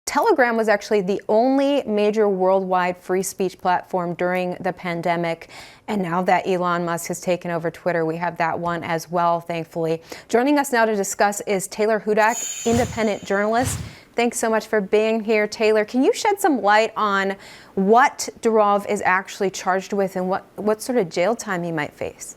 Telegram was actually the only major worldwide free speech platform during the pandemic. And now that Elon Musk has taken over Twitter, we have that one as well, thankfully. Joining us now to discuss is Taylor Hudak, independent journalist. Thanks so much for being here, Taylor. Can you shed some light on what Durov is actually charged with and what sort of jail time he might face?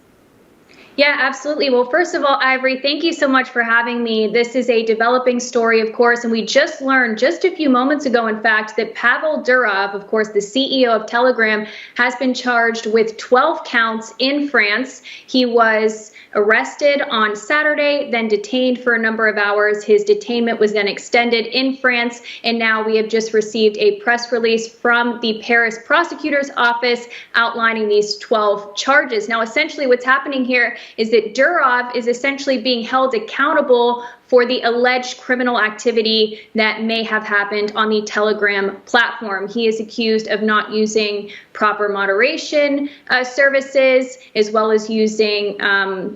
Yeah, absolutely. Well, first of all, Ivory, thank you so much for having me. This is a developing story, of course, and we just learned just a few moments ago, in fact, that Pavel Durov, of course, the CEO of Telegram, has been charged with 12 counts in France. He was arrested on Saturday, then detained for a number of hours. His detainment was then extended in France, and now we have just received a press release from the Paris prosecutor's office outlining these 12 charges. Now, essentially what's happening here is that Durov is essentially being held accountable for the alleged criminal activity that may have happened on the Telegram platform. He is accused of not using proper moderation services, as well as using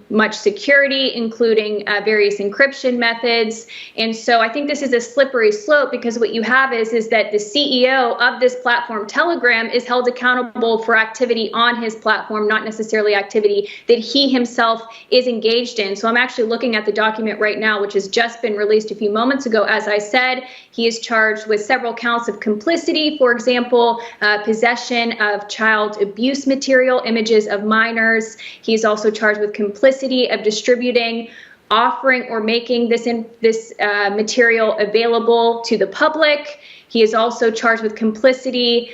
much security, including various encryption methods. And so I think this is a slippery slope, because what you have is that the CEO of this platform, Telegram, is held accountable for activity on his platform, not necessarily activity that he himself is engaged in. So I'm actually looking at the document right now, which has just been released a few moments ago. As I said, he is charged with several counts of complicity, for example, possession of child abuse material, images of minors. He's also charged with complicity of distributing, offering, or making this material available to the public. He is also charged with complicity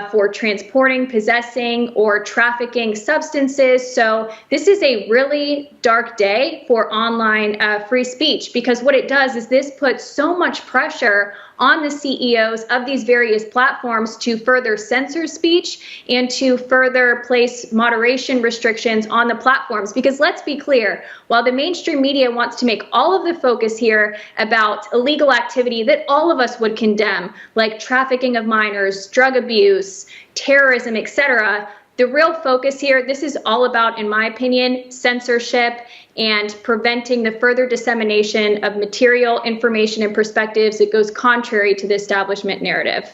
for transporting, possessing, or trafficking substances. So this is a really dark day for online free speech, because what it does is this puts so much pressure on the CEOs of these various platforms to further censor speech and to further place moderation restrictions on the platforms. Because let's be clear, while the mainstream media wants to make all of the focus here about illegal activity that all of us would condemn, like trafficking of minors, drug abuse, terrorism, etc., the real focus here, this is all about, in my opinion, censorship and preventing the further dissemination of material, information, and perspectives that goes contrary to the establishment narrative.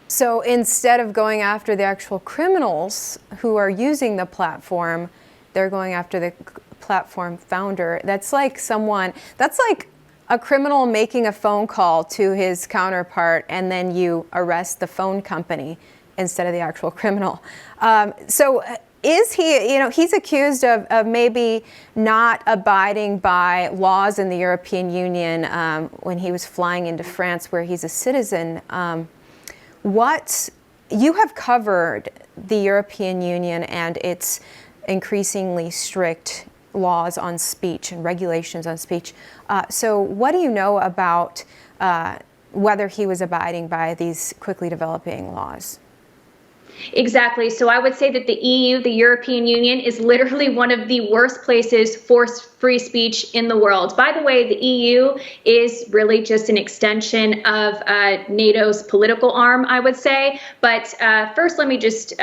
So instead of going after the actual criminals who are using the platform, they're going after the platform founder. That's like a criminal making a phone call to his counterpart, and then you arrest the phone company instead of the actual criminal. So is he, he's accused of maybe not abiding by laws in the European Union when he was flying into France, where he's a citizen. You have covered the European Union and its increasingly strict laws on speech and regulations on speech. So what do you know about whether he was abiding by these quickly developing laws? Exactly. So I would say that the EU, the European Union, is literally one of the worst places for free speech in the world. By the way, the EU is really just an extension of NATO's political arm, I would say. But first, let me just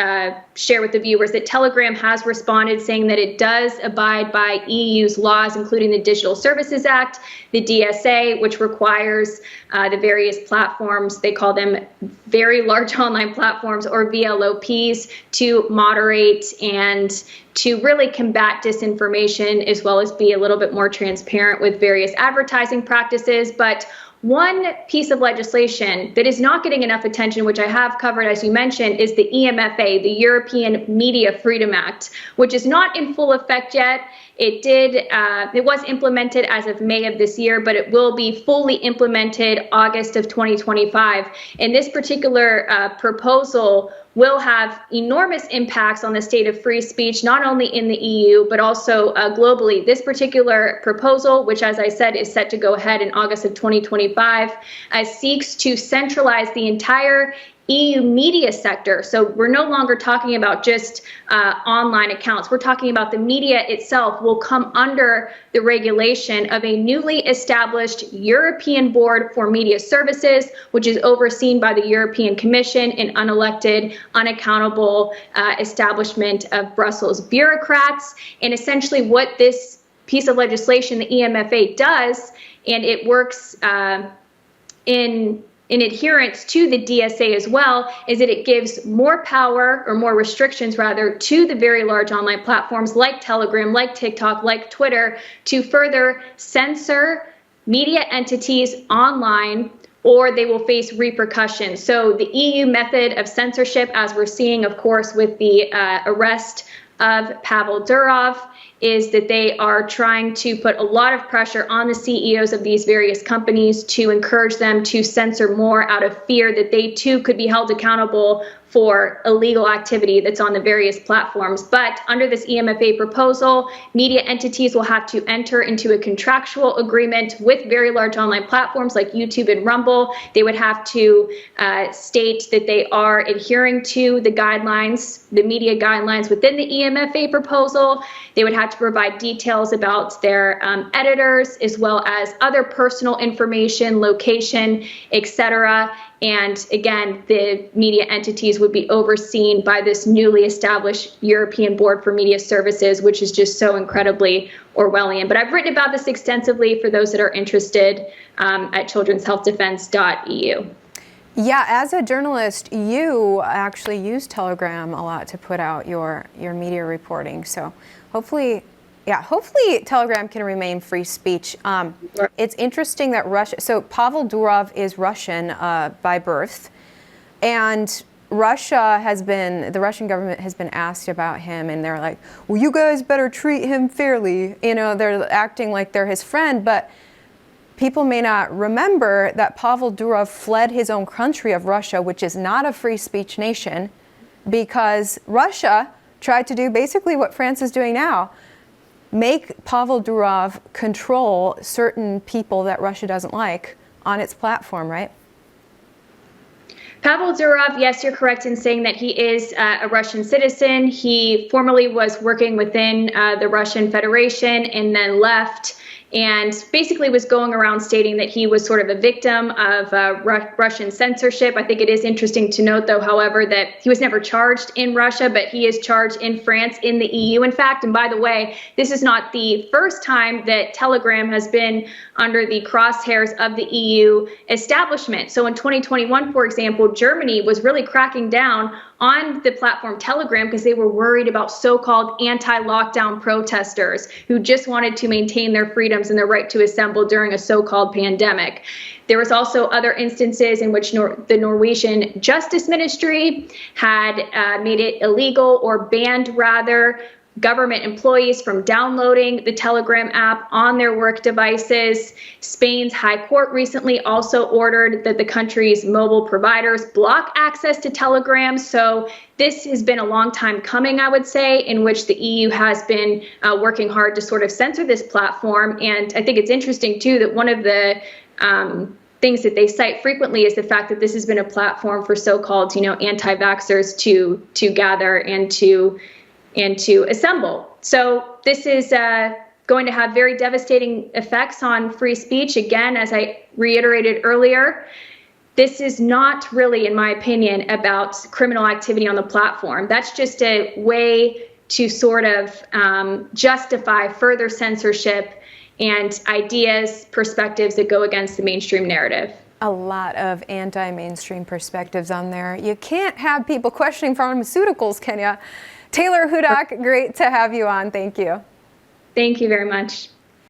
share with the viewers that Telegram has responded, saying that it does abide by EU's laws, including the Digital Services Act, the DSA, which requires the various platforms, they call them very large online platforms, or VLOPs, to moderate and to really combat disinformation, as well as be a little bit more transparent with various advertising practices. But one piece of legislation that is not getting enough attention, which I have covered, as you mentioned, is the EMFA, the European Media Freedom Act, which is not in full effect yet. It was implemented as of May of this year, but it will be fully implemented August of 2025. And this particular proposal will have enormous impacts on the state of free speech, not only in the EU, but also globally. This particular proposal, which, as I said, is set to go ahead in August of 2025, seeks to centralize the entire EU media sector. So we're no longer talking about just online accounts. We're talking about the media itself will come under the regulation of a newly established European Board for Media Services, which is overseen by the European Commission, an unelected, unaccountable establishment of Brussels bureaucrats. And essentially what this piece of legislation, the EMFA, does, and it works in in adherence to the DSA as well, is that it gives more power, or more restrictions rather, to the very large online platforms like Telegram, like TikTok, like Twitter, to further censor media entities online, or they will face repercussions. So the EU method of censorship, as we're seeing, of course, with the arrest of Pavel Durov, is that they are trying to put a lot of pressure on the CEOs of these various companies to encourage them to censor more, out of fear that they too could be held accountable for illegal activity that's on the various platforms. But under this EMFA proposal, media entities will have to enter into a contractual agreement with very large online platforms like YouTube and Rumble. They would have to state that they are adhering to the guidelines, the media guidelines within the EMFA proposal. They would have to provide details about their editors, as well as other personal information, location, etc. And again, the media entities would be overseen by this newly established European Board for Media Services, which is just so incredibly Orwellian. But I've written about this extensively for those that are interested at childrenshealthdefense.eu. Yeah, as a journalist, you actually use Telegram a lot to put out your media reporting. So hopefully Telegram can remain free speech. It's interesting that so Pavel Durov is Russian by birth, and the Russian government has been asked about him, and they're like, well, you guys better treat him fairly. You know, they're acting like they're his friend, but people may not remember that Pavel Durov fled his own country of Russia, which is not a free speech nation, because Russia tried to do basically what France is doing now: make Pavel Durov control certain people that Russia doesn't like on its platform, right? Pavel Durov, yes, you're correct in saying that he is a Russian citizen. He formerly was working within the Russian Federation and then left, and basically was going around stating that he was sort of a victim of Russian censorship. I think it is interesting to note, though, however, that he was never charged in Russia, but he is charged in France, in the EU, in fact. And by the way, this is not the first time that Telegram has been under the crosshairs of the EU establishment. So in 2021, for example, Germany was really cracking down on the platform Telegram because they were worried about so-called anti-lockdown protesters who just wanted to maintain their freedoms and their right to assemble during a so-called pandemic. There was also other instances in which the Norwegian Justice Ministry had made it illegal, or banned rather, government employees from downloading the Telegram app on their work devices. Spain's High Court recently also ordered that the country's mobile providers block access to Telegram. So this has been a long time coming, I would say, in which the EU has been working hard to sort of censor this platform. And I think it's interesting, too, that one of the things that they cite frequently is the fact that this has been a platform for so-called, anti-vaxxers to gather and to assemble. So this is going to have very devastating effects on free speech. Again, as I reiterated earlier, this is not really, in my opinion, about criminal activity on the platform. That's just a way to sort of justify further censorship and ideas, perspectives that go against the mainstream narrative. A lot of anti-mainstream perspectives on there. You can't have people questioning pharmaceuticals, can you? Taylor Hudak, great to have you on. Thank you. Thank you very much.